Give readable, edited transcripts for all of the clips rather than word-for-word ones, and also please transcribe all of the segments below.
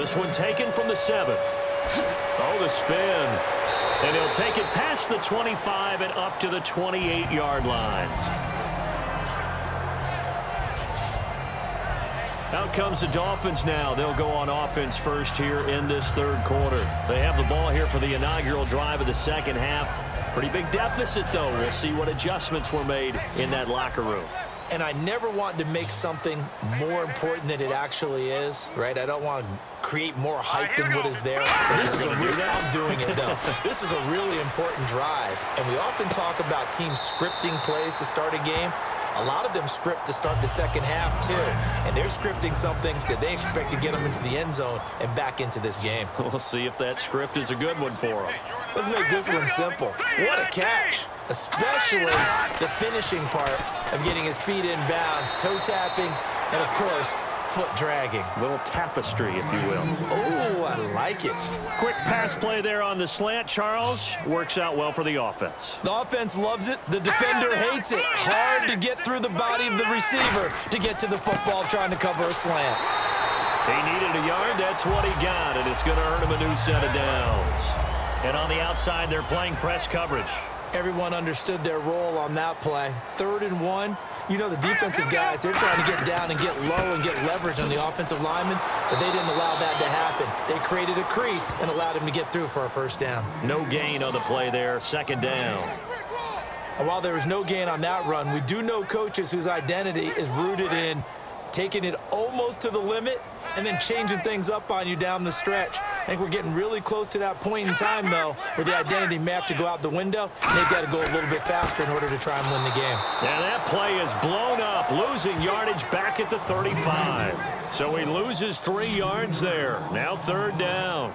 This one taken from the 7. Oh, the spin. And he'll take it past the 25 and up to the 28-yard line. Out comes the Dolphins now. They'll go on offense first here in this third quarter. They have the ball here for the inaugural drive of the second half. Pretty big deficit, though. We'll see what adjustments were made in that locker room. And I never want to make something more important than it actually is, right? I don't want to create more hype than what is there. This is I'm doing it, though. This is a really important drive. And we often talk about teams scripting plays to start a game. A lot of them script to start the second half, too. And they're scripting something that they expect to get them into the end zone and back into this game. We'll see if that script is a good one for them. Let's make this one simple. What a catch. Especially the finishing part of getting his feet in bounds, toe tapping, and, of course, foot dragging. A little tapestry, if you will. Oh, I like it. Quick pass play there on the slant, Charles. Works out well for the offense. The offense loves it. The defender hates it. Hard to get through the body of the receiver to get to the football trying to cover a slant. He needed a yard. That's what he got, and it's going to earn him a new set of downs. And on the outside, they're playing press coverage. Everyone understood their role on that play. 3rd and 1. You know, the defensive guys, they're trying to get down and get low and get leverage on the offensive lineman, but they didn't allow that to happen. They created a crease and allowed him to get through for a first down. No gain on the play there. 2nd down. And while there was no gain on that run, we do know coaches whose identity is rooted in taking it almost to the limit and then changing things up on you down the stretch. I think we're getting really close to that point in time, though, where the identity may have to go out the window, and they've got to go a little bit faster in order to try and win the game. And that play is blown up, losing yardage back at the 35. So he loses 3 yards there. Now 3rd down.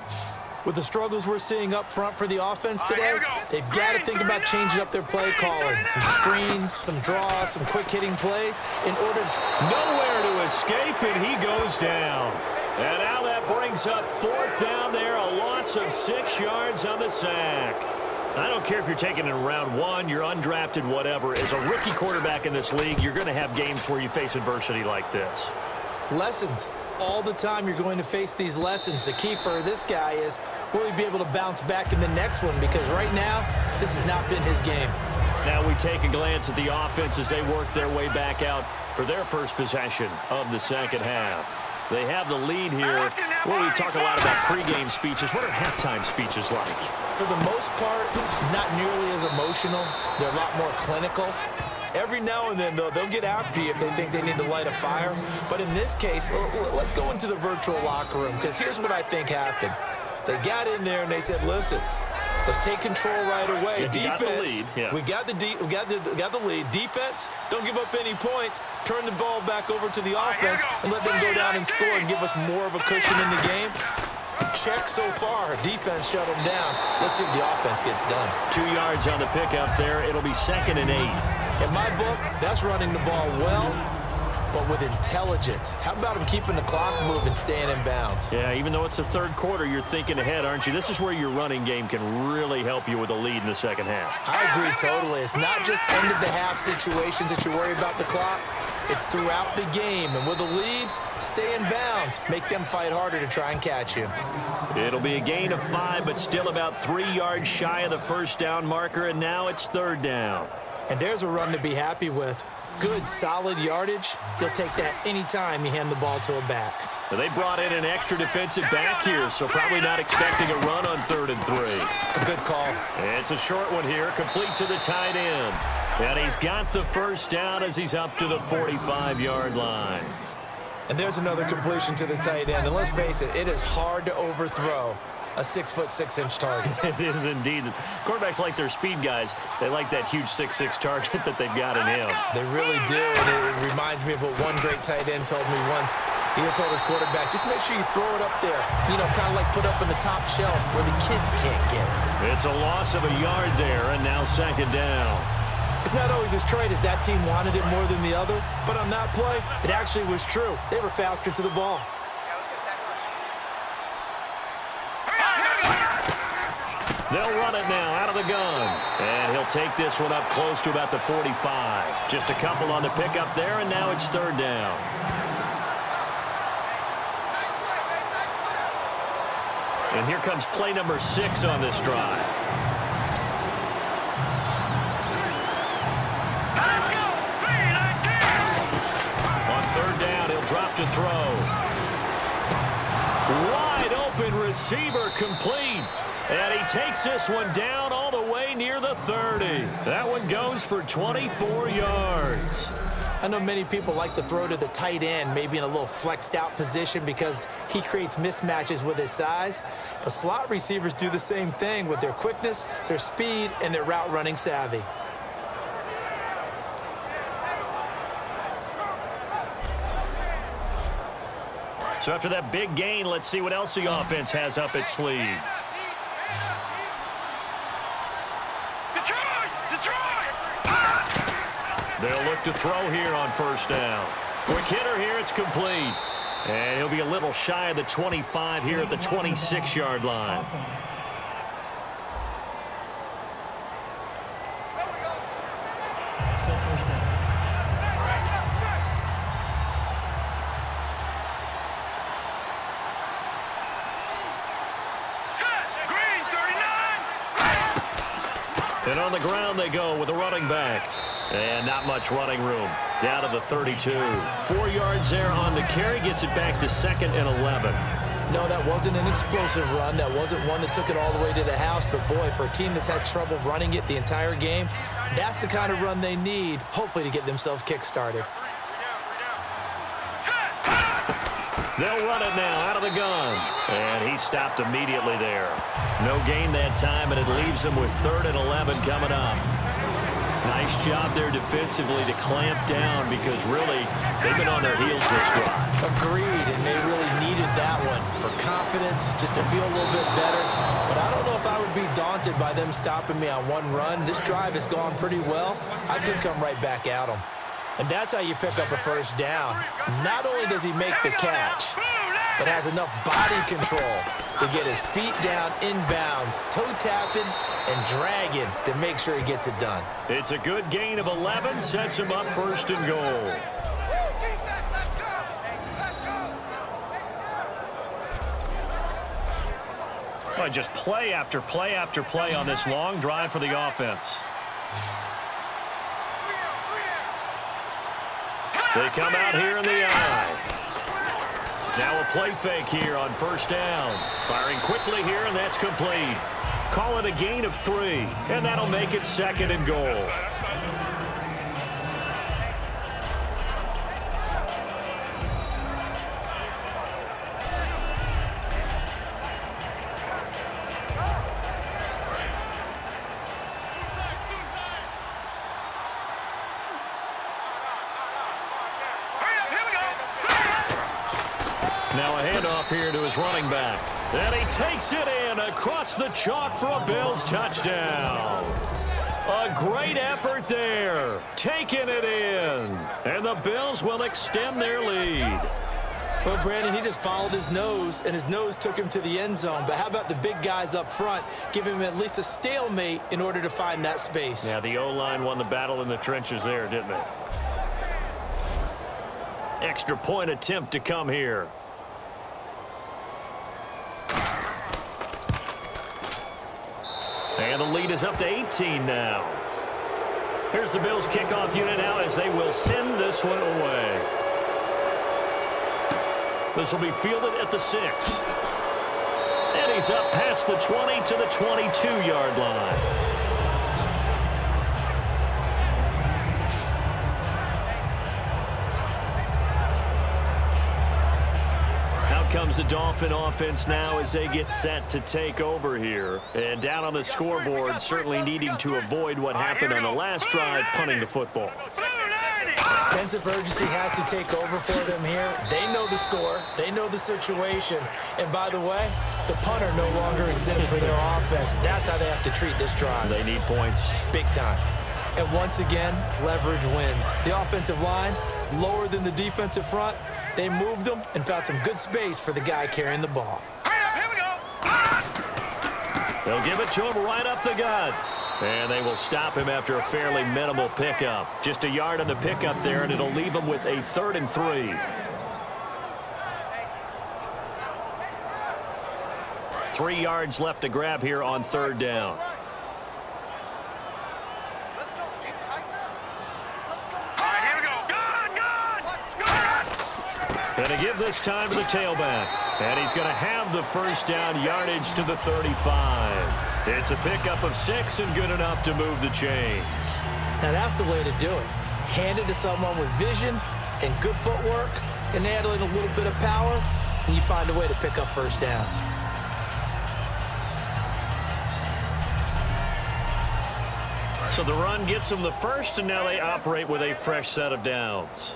With the struggles we're seeing up front for the offense today, they've got to think about changing up their play calling. Some screens, some draws, some quick-hitting plays in order to... Nowhere to escape, and he goes down. And now that brings up 4th down there, a loss of 6 yards on the sack. I don't care if you're taking it in round 1, you're undrafted, whatever. As a rookie quarterback in this league, you're going to have games where you face adversity like this. Lessons. All the time you're going to face these lessons. The key for this guy is, will he be able to bounce back in the next one? Because right now, this has not been his game. Now we take a glance at the offense as they work their way back out for their first possession of the second half. They have the lead here. Well, we talk a lot about pregame speeches. What are halftime speeches like? For the most part, not nearly as emotional. They're a lot more clinical. Every now and then, though, they'll get after you if they think they need to light a fire. But in this case, let's go into the virtual locker room, because here's what I think happened. They got in there and they said, listen, let's take control right away. Yeah, defense, we got the lead. Defense, don't give up any points. Turn the ball back over to the offense and let them go down and score and give us more of a cushion in the game. Check so far. Defense shut them down. Let's see if the offense gets done. 2 yards on the pickup there. It'll be 2nd and 8. In my book, that's running the ball well, but with intelligence. How about him keeping the clock moving, staying in bounds? Yeah, even though it's the 3rd quarter, you're thinking ahead, aren't you? This is where your running game can really help you with a lead in the second half. I agree totally. It's not just end-of-the-half situations that you worry about the clock. It's throughout the game. And with a lead, stay in bounds. Make them fight harder to try and catch you. It'll be a gain of 5, but still about 3 yards shy of the first down marker, and now it's 3rd down. And there's a run to be happy with. Good, solid yardage. You'll take that anytime you hand the ball to a back. Well, they brought in an extra defensive back here, so probably not expecting a run on 3rd and 3. A good call. It's a short one here, complete to the tight end. And he's got the first down as he's up to the 45-yard line. And there's another completion to the tight end. And let's face it, it is hard to overthrow a 6'6" target. It is indeed. Quarterbacks like their speed guys. They like that huge 6'6" target that they've got in him. They really do, and it reminds me of what one great tight end told me once. He had told his quarterback, just make sure you throw it up there, you know, kind of like put up in the top shelf where the kids can't get it. It's a loss of a yard there, and now 2nd down. It's not always as straight as that team wanted it more than the other, but on that play, it actually was true. They were faster to the ball. They'll run it now out of the gun. And he'll take this one up close to about the 45. Just a couple on the pickup there, and now it's 3rd down. And here comes play number 6 on this drive. Let's go. On third down, he'll drop to throw. Wide open receiver complete. And he takes this one down all the way near the 30. That one goes for 24 yards. I know many people like to throw to the tight end, maybe in a little flexed out position because he creates mismatches with his size. But slot receivers do the same thing with their quickness, their speed, and their route running savvy. So after that big gain, let's see what else the offense has up its sleeve. They'll look to throw here on first down. Quick hitter here, it's complete. And he'll be a little shy of the 25 here at the 26-yard line. Still first down. And on the ground they go with a running back. And not much running room. Down to the 32. 4 yards there on the carry. Gets it back to 2nd and 11. No, that wasn't an explosive run. That wasn't one that took it all the way to the house. But, boy, for a team that's had trouble running it the entire game, that's the kind of run they need, hopefully, to get themselves kick-started. They'll run it now out of the gun. And he stopped immediately there. No gain that time, and it leaves them with 3rd and 11 coming up. Nice job there defensively to clamp down because really they've been on their heels this drive. Agreed, and they really needed that one for confidence, just to feel a little bit better. But I don't know if I would be daunted by them stopping me on one run. This drive has gone pretty well. I could come right back at them. And that's how you pick up a first down. Not only does he make the catch, but has enough body control to get his feet down inbounds, toe tapping and dragging to make sure he gets it done. It's a good gain of 11, sets him up 1st and goal. Well, just play after play after play on this long drive for the offense. They come out here in the eye. Now a play fake here on first down. Firing quickly here, and that's complete. Call it a gain of 3, and that'll make it 2nd and goal. Now a handoff here to his running back. And he takes it in across the chalk for a Bills touchdown. A great effort there. Taking it in. And the Bills will extend their lead. Well, Brandon, he just followed his nose, and his nose took him to the end zone. But how about the big guys up front? Give him at least a stalemate in order to find that space. Yeah, the O-line won the battle in the trenches there, didn't it? Extra point attempt to come here. And the lead is up to 18 now. Here's the Bills kickoff unit now as they will send this one away. This will be fielded at the 6. And he's up past the 20 to the 22-yard line. Comes the Dolphin offense now as they get set to take over here. And down on the scoreboard, certainly needing to avoid what happened on the last drive, punting the football. Sense of urgency has to take over for them here. They know the score. They know the situation. And by the way, the punter no longer exists for their offense. That's how they have to treat this drive. They need points. Big time. And once again, leverage wins. The offensive line, lower than the defensive front. They moved them and found some good space for the guy carrying the ball. Here we go. They'll give it to him right up the gut. And they will stop him after a fairly minimal pickup. Just a yard on the pickup there, and it'll leave him with a 3rd and 3. 3 yards left to grab here on 3rd down. Going to give this time to the tailback. And he's going to have the 1st down yardage to the 35. It's a pickup of 6 and good enough to move the chains. Now that's the way to do it. Hand it to someone with vision and good footwork and add in a little bit of power, and you find a way to pick up 1st downs. So the run gets them the 1st, and now they operate with a fresh set of downs.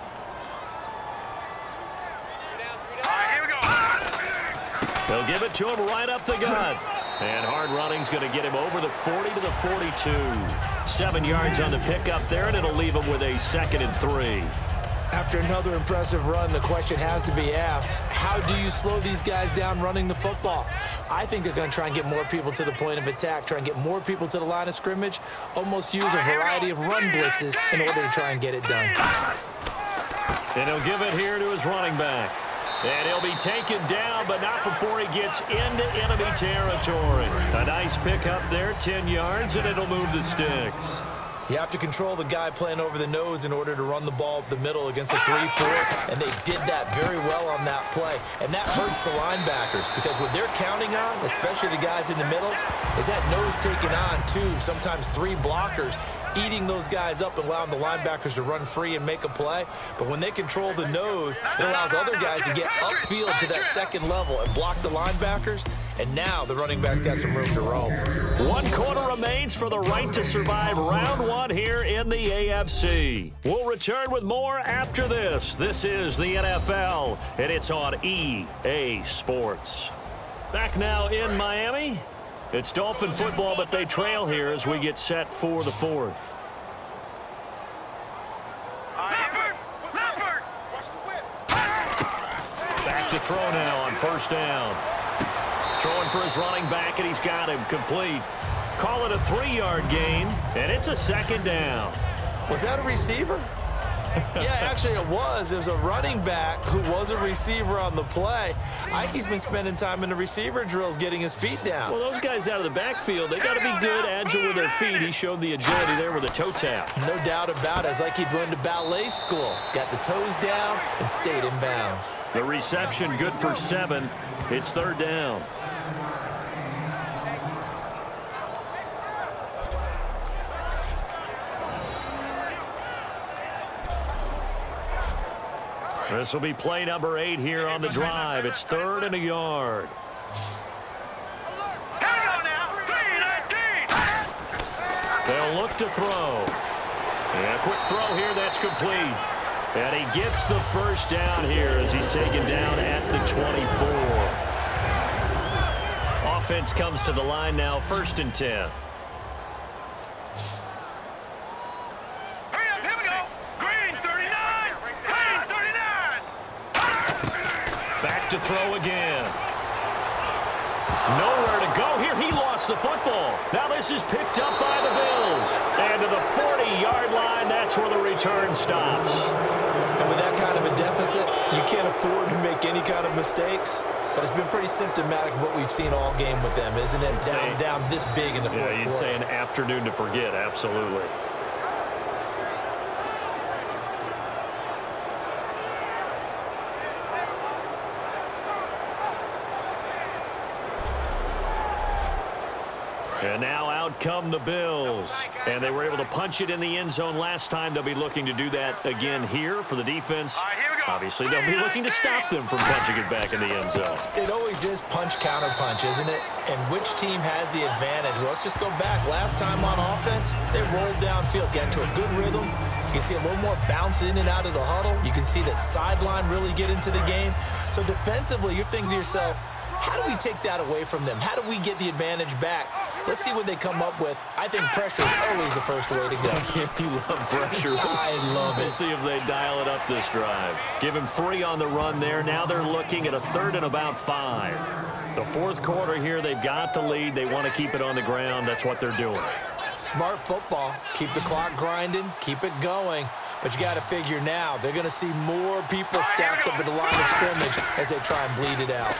They'll give it to him right up the gut. And hard running's going to get him over the 40 to the 42. 7 yards on the pickup there, and it'll leave him with a 2nd and 3. After another impressive run, the question has to be asked, how do you slow these guys down running the football? I think they're going to try and get more people to the point of attack, try and get more people to the line of scrimmage, almost use a variety of run blitzes in order to try and get it done. And he'll give it here to his running back. And he'll be taken down, but not before he gets into enemy territory. A nice pickup there, 10 yards, and it'll move the sticks. You have to control the guy playing over the nose in order to run the ball up the middle against a 3-4, and they did that very well on that play. And that hurts the linebackers because what they're counting on, especially the guys in the middle, is that nose taking on 2, sometimes 3 blockers, eating those guys up and allowing the linebackers to run free and make a play. But when they control the nose, it allows other guys to get upfield to that 2nd level and block the linebackers. And now the running back's got some room to roam. 1 quarter remains for the right to survive round 1 here in the AFC. We'll return with more after this. This is the NFL, and it's on EA Sports. Back now in Miami. It's Dolphin football, but they trail here as we get set for the 4th. Back to throw now on 1st down. Throwing for his running back, and he's got him complete. Call it a 3-yard gain, and it's a 2nd down. Was that a receiver? Yeah, actually it was. It was a running back who was a receiver on the play. Ike's been spending time in the receiver drills getting his feet down. Well, those guys out of the backfield, they got to be good, agile with their feet. He showed the agility there with a toe tap. No doubt about it. It's like he'd run to ballet school. Got the toes down and stayed in bounds. The reception good for 7. It's 3rd down. This will be play number 8 here on the drive. It's 3rd and a yard. They'll look to throw. And a quick throw here, that's complete. And he gets the 1st down here as he's taken down at the 24. Offense comes to the line now, 1st and 10. To throw again. Nowhere to go here. He lost the football. Now this is picked up by the Bills. And to the 40-yard line, that's where the return stops. And with that kind of a deficit, you can't afford to make any kind of mistakes. But it's been pretty symptomatic of what we've seen all game with them, isn't it? Down this big in the 4th quarter. Yeah, you'd say an afternoon to forget. Absolutely. And now out come the Bills. And they were able to punch it in the end zone last time. They'll be looking to do that again here for the defense. Obviously, they'll be looking to stop them from punching it back in the end zone. It always is punch, counter punch, isn't it? And which team has the advantage? Well, let's just go back. Last time on offense, they rolled downfield, got into a good rhythm. You can see a little more bounce in and out of the huddle. You can see that sideline really get into the game. So defensively, you're thinking to yourself, how do we take that away from them? How do we get the advantage back? Let's see what they come up with. I think pressure is always the first way to go. You love pressure. I love it. We'll see if they dial it up this drive. Give him 3 on the run there. Now they're looking at a 3rd and about 5. The 4th quarter here, they've got the lead. They want to keep it on the ground. That's what they're doing. Smart football. Keep the clock grinding. Keep it going. But you got to figure now, they're going to see more people stacked up at the line of scrimmage as they try and bleed it out.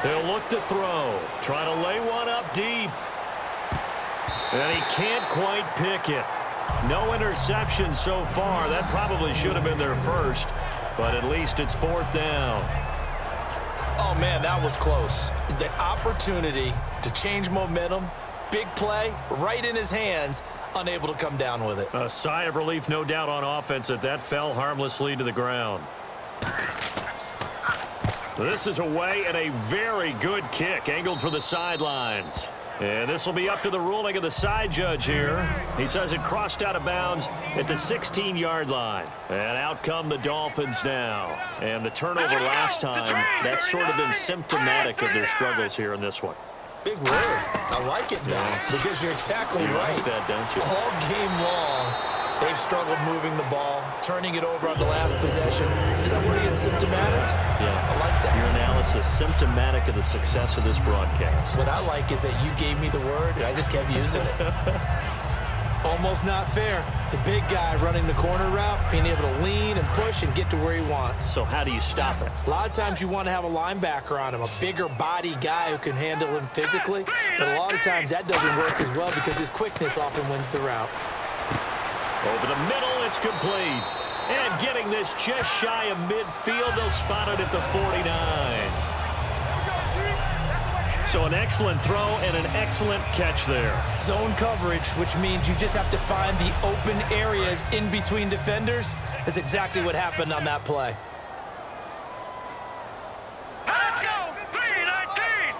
He'll look to throw. Try to lay one up deep. And he can't quite pick it. No interception so far. That probably should have been their first. But at least it's 4th down. Oh, man, that was close. The opportunity to change momentum, big play, right in his hands, unable to come down with it. A sigh of relief, no doubt, on offense that fell harmlessly to the ground. This is away and a very good kick, angled for the sidelines. And this will be up to the ruling of the side judge here. He says it crossed out of bounds at the 16-yard line. And out come the Dolphins now. And the turnover last time, that's sort of been symptomatic of their struggles here in this one. Big word. I like it, though, because you're exactly right. Like that, don't you? All game long, they've struggled moving the ball, turning it over on the last possession. Is that where it's symptomatic? Yeah. I like that. Your analysis, symptomatic of the success of this broadcast. What I like is that you gave me the word, and I just kept using it. Almost not fair. The big guy running the corner route, being able to lean and push and get to where he wants. So how do you stop it? A lot of times you want to have a linebacker on him, a bigger body guy who can handle him physically. But a lot of times that doesn't work as well because his quickness often wins the route. Over the middle, it's complete. And getting this just shy of midfield, they'll spot it at the 49. So an excellent throw and an excellent catch there. Zone coverage, which means you just have to find the open areas in between defenders. That's exactly what happened on that play. Let's go! 3-19!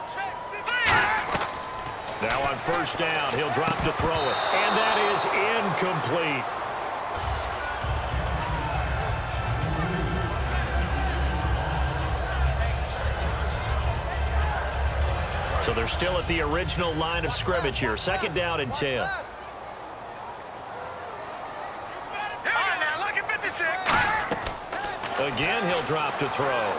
Now on 1st down, he'll drop to throw it. And that is incomplete. So they're still at the original line of scrimmage here. 2nd down and 10. All right, now, look at 56. Again, he'll drop to throw.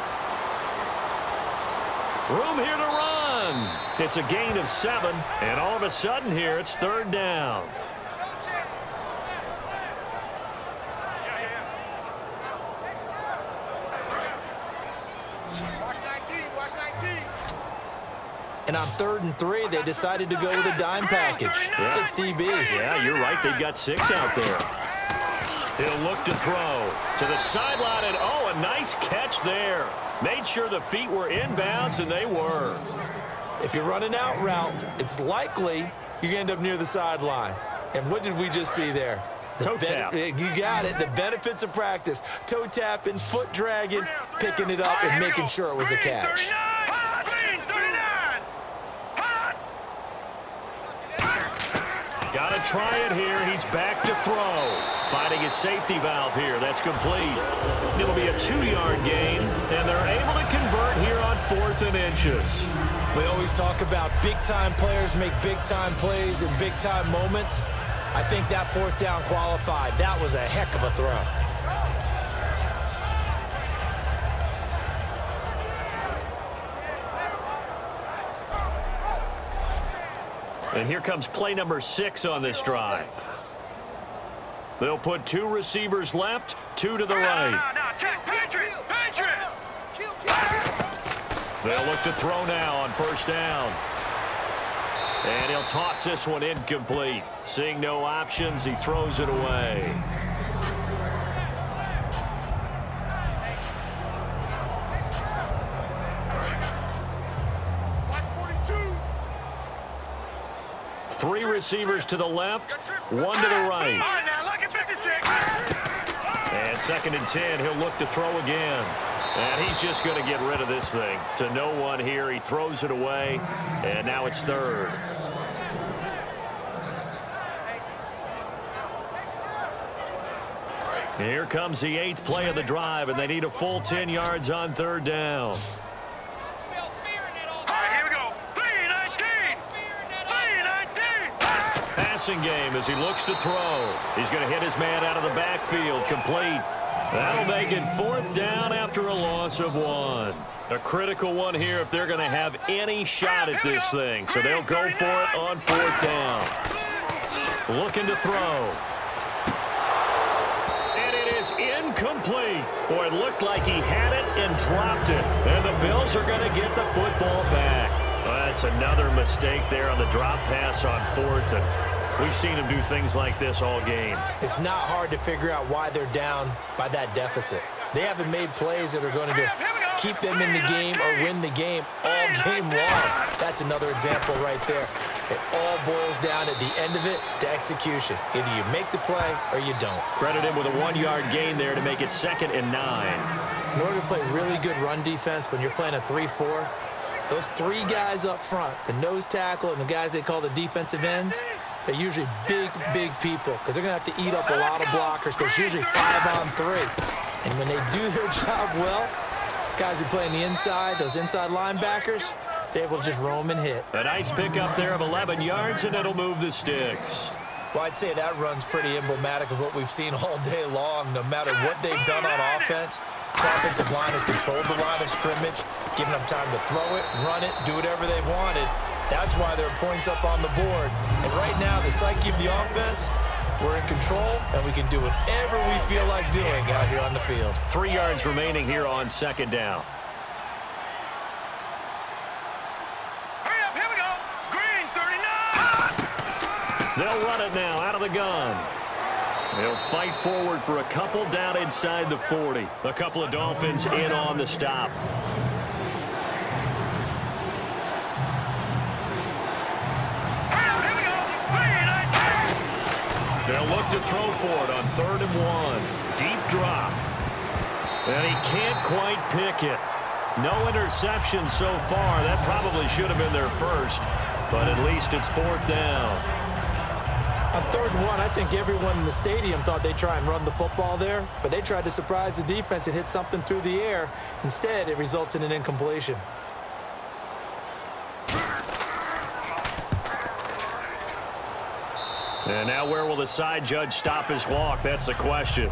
Room here to run. It's a gain of 7. And all of a sudden here, it's 3rd down. And on 3rd and 3, they decided to go with a dime package. Yeah. 6 DBs. Yeah, you're right. They've got 6 out there. He'll look to throw to the sideline, and oh, a nice catch there. Made sure the feet were inbounds, and they were. If you're running out route, it's likely you're going to end up near the sideline. And what did we just see there? Toe tap. You got it. The benefits of practice. Toe tapping, foot dragging, picking it up, and making sure it was a catch. Got to try it here. He's back to throw. Finding his safety valve here. That's complete. It'll be a 2-yard gain, and they're able to convert here on 4th and inches. We always talk about big-time players make big-time plays in big-time moments. I think that 4th down qualified. That was a heck of a throw. And here comes play number 6 on this drive. They'll put 2 receivers left, 2 to the right. They'll look to throw now on 1st down. And he'll toss this one incomplete. Seeing no options, he throws it away. Three receivers to the left, 1 to the right. And 2nd and 10, he'll look to throw again. And he's just going to get rid of this thing. To no one here, he throws it away, and now it's 3rd. And here comes the 8th play of the drive, and they need a full 10 yards on 3rd down. Passing game as he looks to throw. He's going to hit his man out of the backfield, complete. That'll make it 4th down after a loss of 1. A critical one here if they're going to have any shot at this thing. So they'll go for it on 4th down. Looking to throw. And it is incomplete. Boy, it looked like he had it and and dropped it. And the Bills are going to get the football back. Well, that's another mistake there on the drop pass on fourth. And we've seen him do things like this all game. It's not hard to figure out why they're down by that deficit. They haven't made plays that are going to keep them in the game or win the game all game long. That's another example right there. It all boils down at the end of it to execution. Either you make the play or you don't. Credit him with a 1-yard gain there to make it 2nd and 9. In order to play really good run defense when you're playing a 3-4, those three guys up front, the nose tackle and the guys they call the defensive ends, they're usually big, big people because they're going to have to eat up a lot of blockers because usually 5-on-3. And when they do their job well, guys who play on the inside, those inside linebackers, they're able to just roam and hit. A nice pickup there of 11 yards, and it'll move the sticks. Well, I'd say that run's pretty emblematic of what we've seen all day long. No matter what they've done on offense, this offensive line has controlled the line of scrimmage, given them time to throw it, run it, do whatever they wanted. That's why there are points up on the board. And right now, the psyche of the offense, we're in control, and we can do whatever we feel like doing out here on the field. 3 yards remaining here on 2nd down. Hurry up, here we go. Green, 39. They'll run it now out of the gun. They'll fight forward for a couple down inside the 40. A couple of Dolphins in on the stop. They'll look to throw for it on 3rd and 1. Deep drop. And he can't quite pick it. No interception so far. That probably should have been their first. But at least it's 4th down. On 3rd and 1, I think everyone in the stadium thought they'd try and run the football there. But they tried to surprise the defense and hit something through the air. Instead, it results in an incompletion. And now where will the side judge stop his walk? That's the question.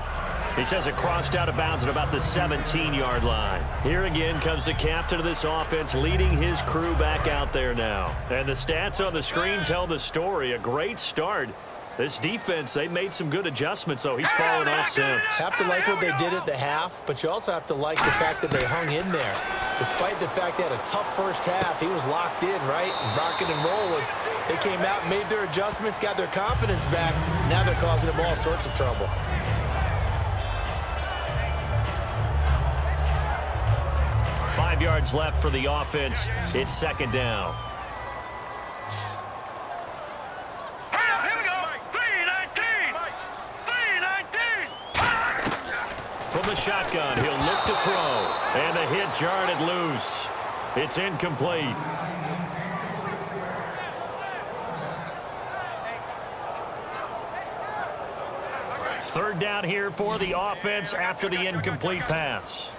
He says it crossed out of bounds at about the 17-yard line. Here again comes the captain of this offense leading his crew back out there now. And the stats on the screen tell the story. A great start. This defense, they made some good adjustments, so he's fallen off since. Have to like what they did at the half, but you also have to like the fact that they hung in there. Despite the fact they had a tough first half, he was locked in, right? Rocking and rolling. They came out, made their adjustments, got their confidence back. Now they're causing them all sorts of trouble. Five yards left for the offense. It's 2nd down. Here we go. 3-19. 3-19. From the shotgun, he'll look to throw. And the hit jarred it loose. It's incomplete. Third down here for the offense after the incomplete pass.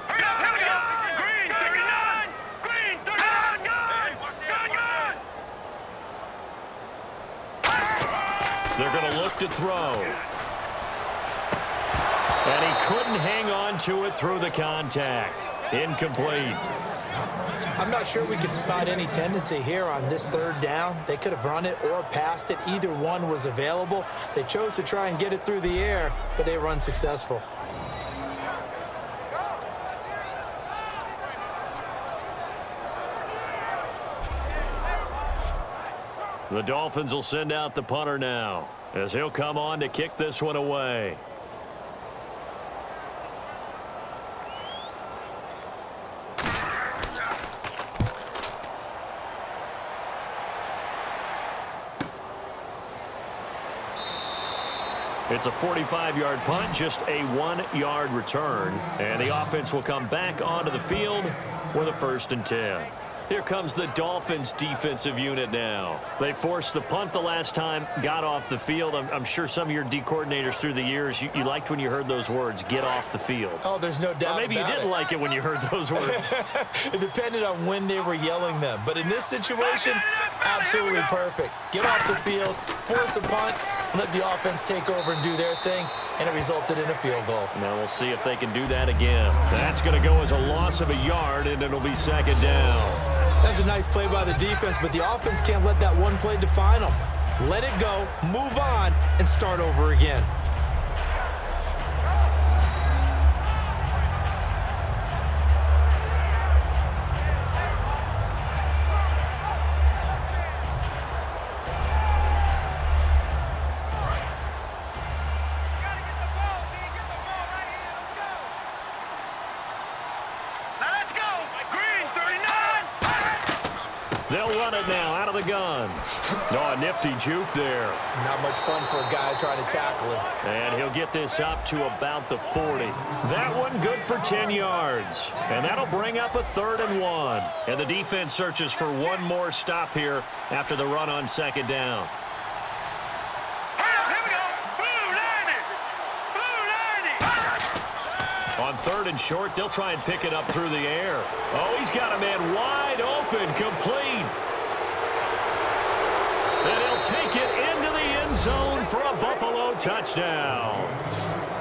Here we go. Green, 39. Green, 39. Good. They're going to look to throw. And he couldn't hang on to it through the contact. Incomplete. I'm not sure we could spot any tendency here on this 3rd down. They could have run it or passed it. Either one was available. They chose to try and get it through the air, but they were unsuccessful. The Dolphins will send out the punter now as he'll come on to kick this one away. It's a 45-yard punt, just a 1-yard return. And the offense will come back onto the field with a 1st and 10. Here comes the Dolphins defensive unit now. They forced the punt the last time, got off the field. I'm sure some of your D coordinators through the years, you liked when you heard those words, get off the field. Oh, there's no doubt. Or maybe you didn't like it when you heard those words. It depended on when they were yelling them. But in this situation, absolutely perfect. Get off the field, force a punt, let the offense take over and do their thing, and it resulted in a field goal. Now we'll see if they can do that again. That's going to go as a loss of a yard, and it'll be 2nd down. That was a nice play by the defense, but the offense can't let that one play define them. Let it go, move on, and start over again. They'll run it now out of the gun. Oh, a nifty juke there. Not much fun for a guy trying to tackle him. And he'll get this up to about the 40. That one good for 10 yards. And that'll bring up a 3rd and 1. And the defense searches for one more stop here after the run on 2nd down. Here we go. Blue 90. Blue 90. On 3rd and short, they'll try and pick it up through the air. Oh, he's got a man wide open, complete. And he'll take it into the end zone for a Buffalo touchdown.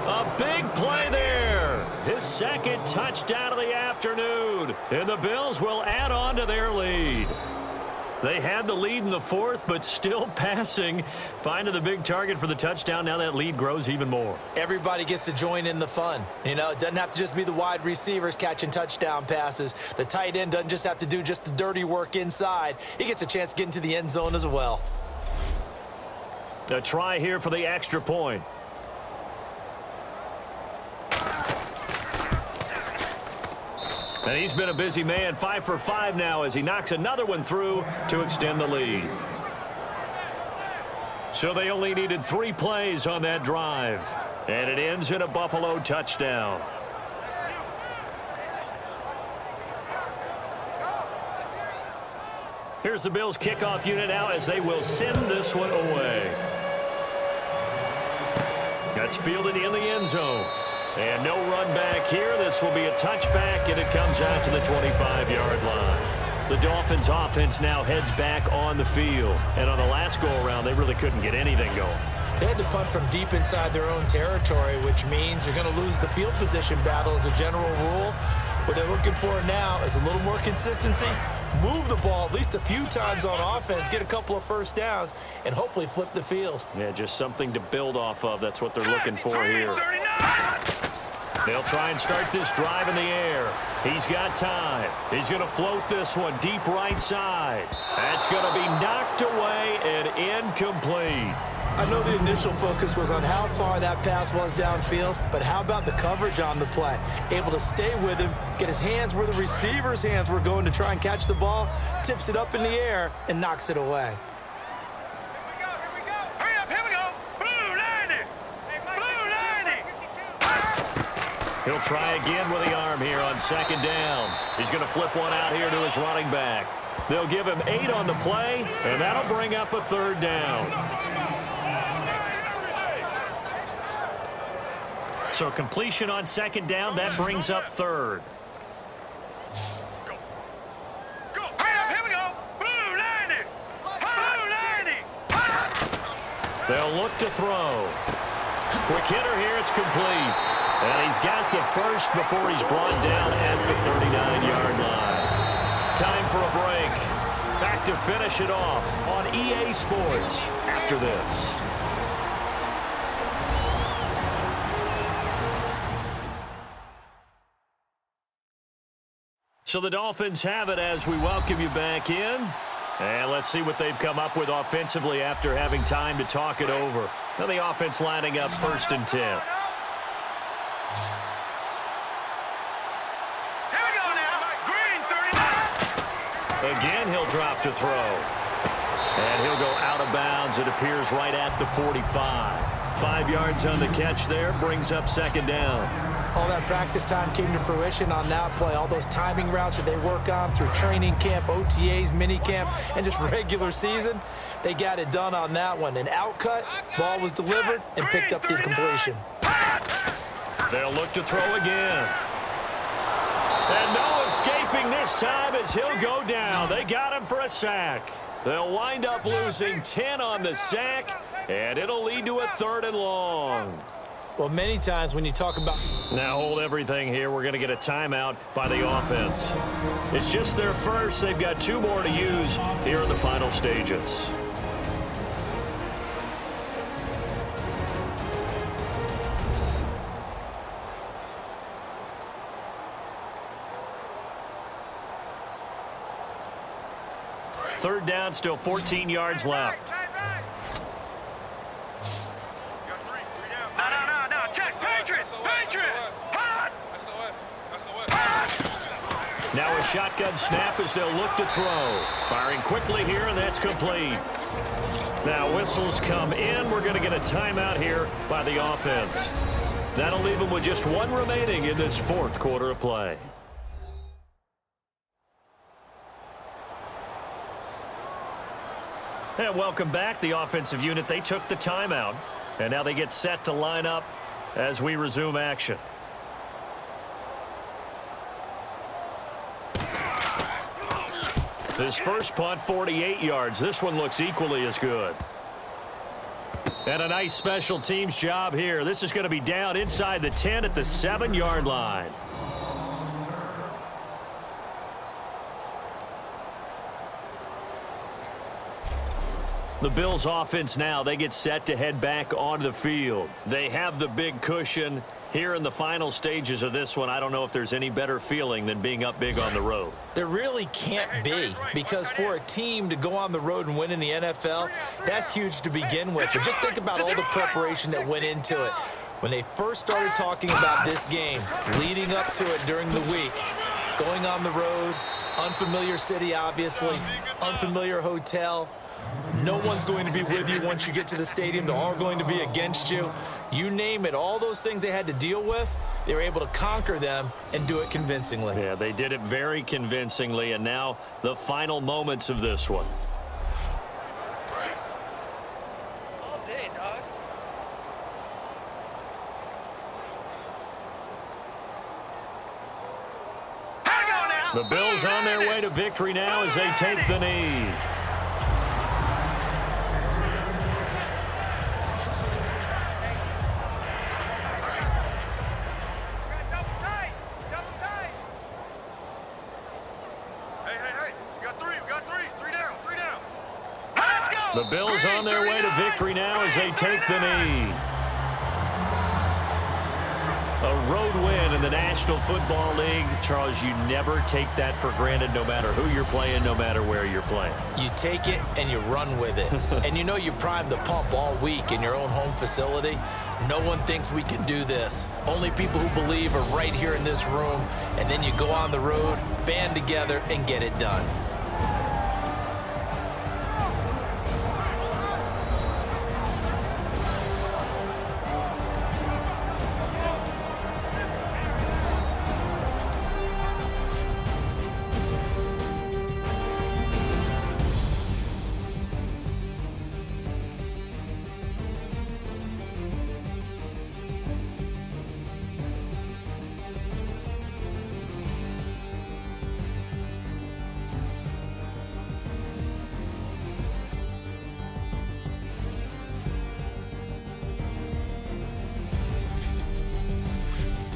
A big play there. His 2nd touchdown of the afternoon. And the Bills will add on to their lead. They had the lead in the 4th, but still passing. Finding the big target for the touchdown. Now that lead grows even more. Everybody gets to join in the fun. You know, it doesn't have to just be the wide receivers catching touchdown passes. The tight end doesn't just have to do just the dirty work inside. He gets a chance to get into the end zone as well. A try here for the extra point. And he's been a busy man, 5 for 5 now as he knocks another one through to extend the lead. So they only needed 3 plays on that drive. And it ends in a Buffalo touchdown. Here's the Bills kickoff unit now as they will send this one away. That's fielded in the end zone. And no run back here. This will be a touchback, and it comes out to the 25-yard line. The Dolphins offense now heads back on the field. And on the last go-around, they really couldn't get anything going. They had to punt from deep inside their own territory, which means you're going to lose the field position battle as a general rule. What they're looking for now is a little more consistency. Move the ball at least a few times on offense, get a couple of first downs, and hopefully flip the field. Yeah, just something to build off of. That's what they're looking for here. They'll try and start this drive in the air. He's got time. He's going to float this one deep right side. That's going to be knocked away and incomplete. I know the initial focus was on how far that pass was downfield, but how about the coverage on the play? Able to stay with him, get his hands where the receiver's hands were going to try and catch the ball, tips it up in the air, and knocks it away. Hurry up, here we go. Blue 90. Blue 90. He'll try again with the arm here on 2nd down. He's going to flip one out here to his running back. They'll give him 8 on the play, and that'll bring up a 3rd down. So completion on 2nd down, that brings up 3rd. Hurry up, here we go. Blue 90. Blue 90. They'll look to throw. Quick hitter here, it's complete. And he's got the first before he's brought down at the 39-yard line. Time for a break. Back to finish it off on EA Sports after this. So the Dolphins have it as we welcome you back in. And let's see what they've come up with offensively after having time to talk it over. Now the offense lining up 1st and 10. Here we go now. Green 39. Again, he'll drop to throw. And he'll go out of bounds. It appears right at the 45. 5 yards on the catch there. Brings up 2nd down. All that practice time came to fruition on that play. All those timing routes that they work on through training camp, OTAs, minicamp, and just regular season, they got it done on that one. An outcut, ball was delivered, and picked up the completion. They'll look to throw again. And no escaping this time as he'll go down. They got him for a sack. They'll wind up losing 10 on the sack, and it'll lead to a 3rd and long. Well, many times when you talk about... Now hold everything here. We're going to get a timeout by the offense. It's just their first. They've got 2 more to use here in the final stages. Third down, still 14 yards left. No. Check. Patriots. Hot. Now a shotgun snap as they'll look to throw. Firing quickly here, and that's complete. Now whistles come in. We're going to get a timeout here by the offense. That'll leave them with just one remaining in this fourth quarter of play. And welcome back. The offensive unit, they took the timeout. And now they get set to line up as we resume action. This first punt, 48 yards. This one looks equally as good. And a nice special teams job here. This is going to be down inside the 10 at the 7-yard line. The Bills offense now, they get set to head back onto the field. They have the big cushion. Here in the final stages of this one, I don't know if there's any better feeling than being up big on the road. There really can't be, because for a team to go on the road and win in the NFL, that's huge to begin with. But just think about all the preparation that went into it. When they first started talking about this game, leading up to it during the week, going on the road, unfamiliar city, obviously, unfamiliar hotel. No one's going to be with you once you get to the stadium. They're all going to be against you. You name it, all those things they had to deal with, they were able to conquer them and do it convincingly. Yeah, they did it very convincingly, and now the final moments of this one. All day, dog. The Bills on their way to victory now as they take the knee. The Bills on their way to victory now as they take the knee. A road win in the National Football League. Charles, you never take that for granted no matter who you're playing, no matter where you're playing. You take it and you run with it. And you know you primed the pump all week in your own home facility. No one thinks we can do this. Only people who believe are right here in this room. And then you go on the road, band together, and get it done.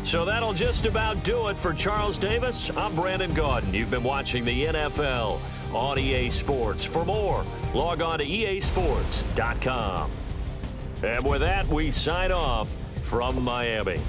So that'll just about do it for Charles Davis. I'm Brandon Gaudin. You've been watching the NFL on EA Sports. For more, log on to easports.com. And with that, we sign off from Miami.